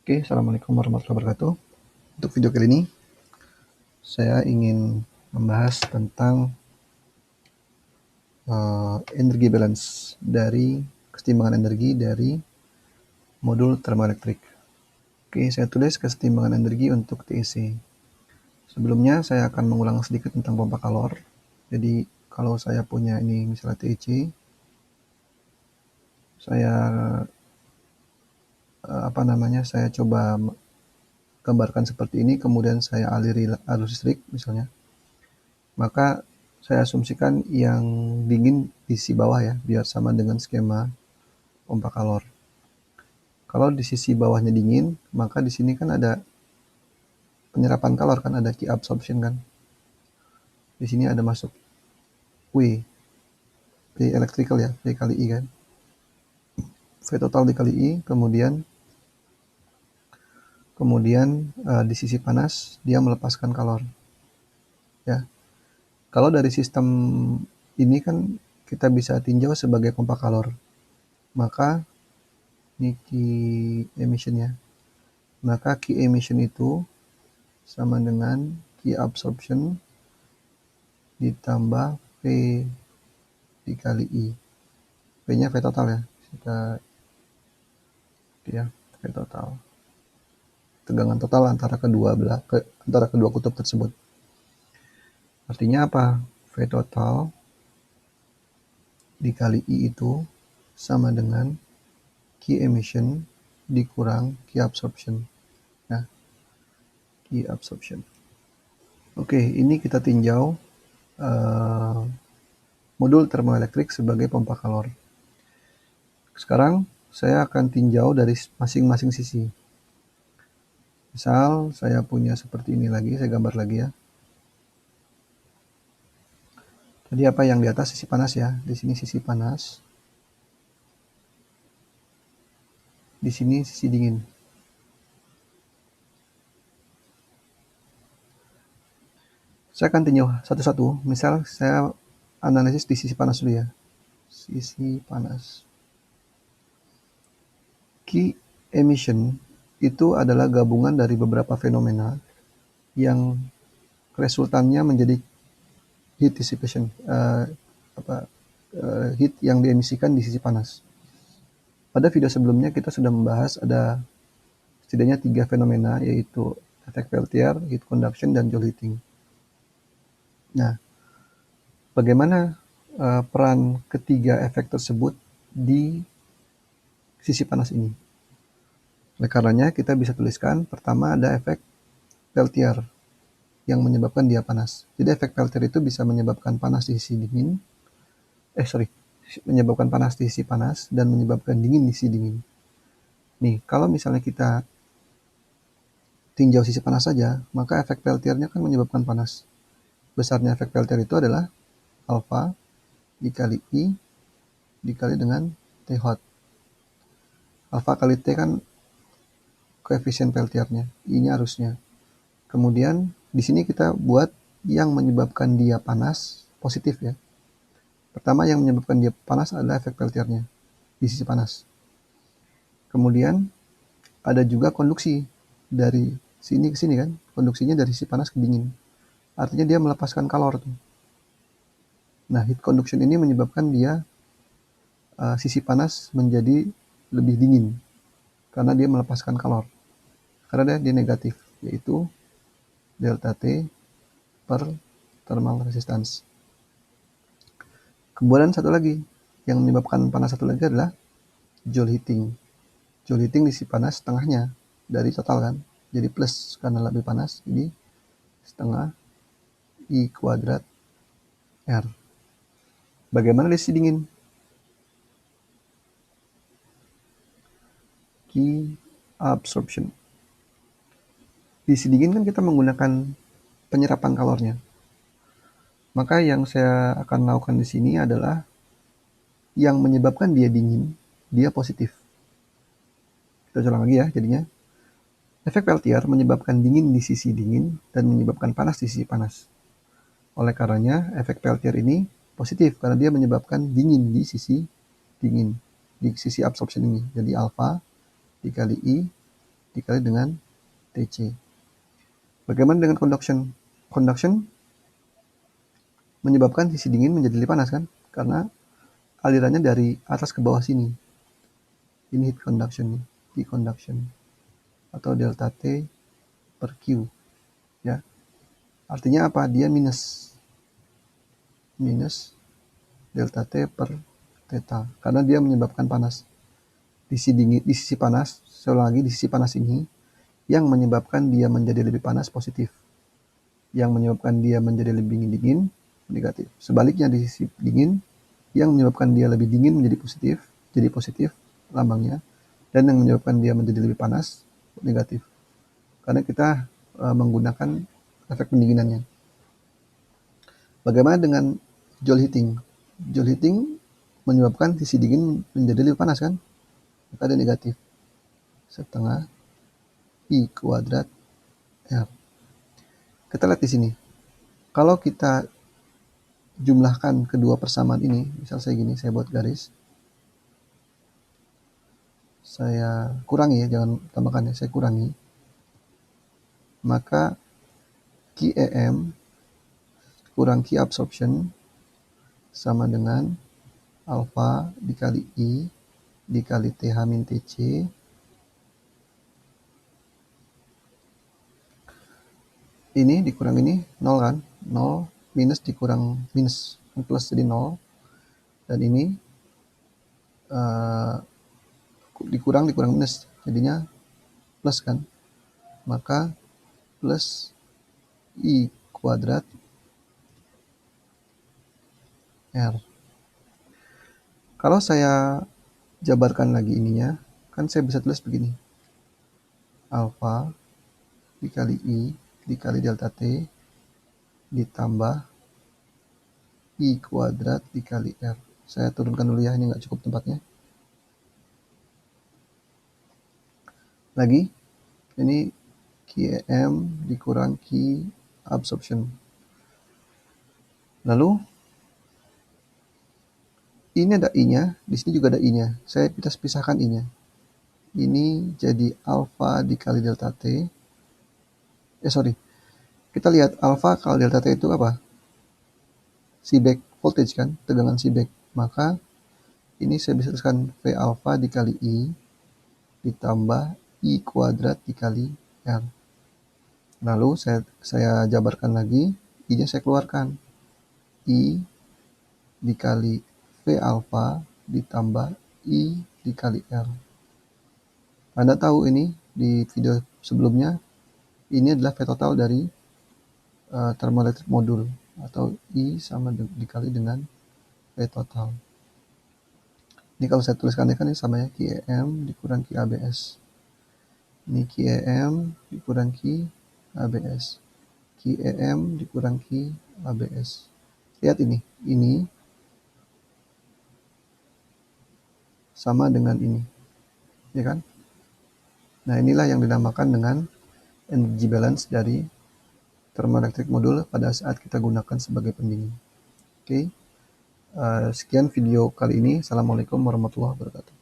Oke, Assalamualaikum warahmatullahi wabarakatuh. Untuk video kali ini, saya ingin membahas tentang energi balance dari kesetimbangan energi dari modul termoelektrik. Oke, saya tulis kesetimbangan energi untuk TEC. Sebelumnya, saya akan mengulang sedikit tentang pompa kalor. Jadi, kalau saya punya ini misalnya TEC, saya saya coba gambarkan seperti ini, kemudian saya aliri arus listrik misalnya. Maka saya asumsikan yang dingin di sisi bawah ya, biar sama dengan skema pompa kalor. Kalau di sisi bawahnya dingin, maka di sini kan ada penyerapan kalor kan, ada Q absorption kan. Di sini ada masuk W, P electrical ya, P kali I kan. V total dikali I, kemudian di sisi panas dia melepaskan kalor. Ya. Kalau dari sistem ini kan kita bisa tinjau sebagai pompa kalor. Maka ini key emission ya. Maka key emission itu sama dengan key absorption ditambah V dikali I. V-nya V total ya. V total. Tegangan total antara kedua kutub tersebut. Artinya apa? V total dikali I itu sama dengan key emission dikurang key absorption. Nah, key absorption. Oke, ini kita tinjau modul termoelektrik sebagai pompa kalor. Sekarang saya akan tinjau dari masing-masing sisi. Misal saya punya seperti ini lagi, saya gambar lagi ya. Jadi apa yang di atas sisi panas ya, di sini sisi panas, di sini sisi dingin. Saya akan tinjau satu-satu. Misal saya analisis di sisi panas dulu ya. Sisi panas. Key emission itu adalah gabungan dari beberapa fenomena yang resultannya menjadi heat dissipation, heat yang diemisikan di sisi panas. Pada video sebelumnya kita sudah membahas ada setidaknya 3 fenomena, yaitu efek Peltier, heat conduction, dan Joule heating. Nah, bagaimana peran ketiga efek tersebut di sisi panas ini? Oleh karenanya kita bisa tuliskan pertama ada efek Peltier yang menyebabkan dia panas. Jadi efek Peltier itu bisa menyebabkan panas di sisi dingin, menyebabkan panas di sisi panas dan menyebabkan dingin di sisi dingin. Nih, kalau misalnya kita tinjau sisi panas saja, maka efek Peltiernya kan menyebabkan panas. Besarnya efek Peltier itu adalah alfa dikali I dikali dengan T hot. Alfa kali T kan koefisien Peltiernya, I-nya arusnya. Kemudian di sini kita buat yang menyebabkan dia panas positif ya. Pertama yang menyebabkan dia panas adalah efek Peltiernya di sisi panas. Kemudian ada juga konduksi dari sini ke sini kan, konduksinya dari sisi panas ke dingin. Artinya dia melepaskan kalor tuh. Nah, heat conduction ini menyebabkan dia sisi panas menjadi lebih dingin karena dia melepaskan kalor. Karena dia negatif, yaitu delta T per thermal resistance. Kemudian satu lagi yang menyebabkan panas satu lagi adalah Joule heating. Joule heating di sisi panas setengahnya dari total kan, jadi plus karena lebih panas, jadi setengah I kuadrat R. Bagaimana di sisi dingin? Key absorption. Di sisi dingin kan kita menggunakan penyerapan kalornya. Maka yang saya akan lakukan di sini adalah yang menyebabkan dia dingin, dia positif. Kita ulang lagi ya jadinya. Efek Peltier menyebabkan dingin di sisi dingin dan menyebabkan panas di sisi panas. Oleh karenanya, efek Peltier ini positif karena dia menyebabkan dingin di sisi dingin, di sisi absorption ini. Jadi alfa dikali I dikali dengan TC. Bagaimana dengan conduction? Conduction menyebabkan sisi dingin menjadi lebih panas kan? Karena alirannya dari atas ke bawah sini. Ini heat conduction nih, heat conduction atau delta T per Q ya. Artinya apa? Dia minus delta T per theta karena dia menyebabkan panas. Di sisi panas, sekali lagi di sisi panas ini yang menyebabkan dia menjadi lebih panas positif. Yang menyebabkan dia menjadi lebih dingin negatif. Sebaliknya di sisi dingin yang menyebabkan dia lebih dingin menjadi positif, jadi positif lambangnya, dan yang menyebabkan dia menjadi lebih panas negatif. Karena kita menggunakan efek pendinginannya. Bagaimana dengan Joule heating? Joule heating menyebabkan sisi dingin menjadi lebih panas kan? Maka ada negatif setengah I kuadrat R. Kita lihat di sini. Kalau kita jumlahkan kedua persamaan ini, misal saya gini, saya buat garis. Saya kurangi ya, jangan tambahkan ya, saya kurangi. Maka QEM kurang Q absorption sama dengan alpha dikali I dikali TH min TC ini dikurang ini 0 kan, 0 minus dikurang minus plus jadi 0 dan ini dikurang minus jadinya plus kan, maka plus I kuadrat R. Kalau saya jabarkan lagi ininya kan saya bisa tulis begini, alpha dikali I dikali delta T ditambah I kuadrat dikali R. Saya turunkan dulu ya, ini nggak cukup tempatnya. Lagi, ini QEM dikurang Q absorption. Lalu, ini ada I-nya, di sini juga ada I-nya. Saya pisahkan I-nya. Ini jadi alpha dikali delta T. Kita lihat alpha kali delta T itu apa? Seebeck voltage kan, tegangan Seebeck. Maka ini saya bisa tuliskan V alpha dikali I ditambah I kuadrat dikali R. Lalu saya jabarkan lagi, I-nya saya keluarkan. I dikali V alpha ditambah I dikali R. Anda tahu ini di video sebelumnya, ini adalah V total dari thermoelectric module atau I sama dikali dengan V total. Ini kalau saya tuliskan ini kan ini sama ya, QEM dikurang QABS. Ini QEM dikurang QABS. QEM dikurang QABS. Lihat ini sama dengan ini, ya kan? Nah, inilah yang dinamakan dengan energy balance dari thermoelectric module pada saat kita gunakan sebagai pendingin. Oke, sekian video kali ini. Assalamualaikum warahmatullahi wabarakatuh.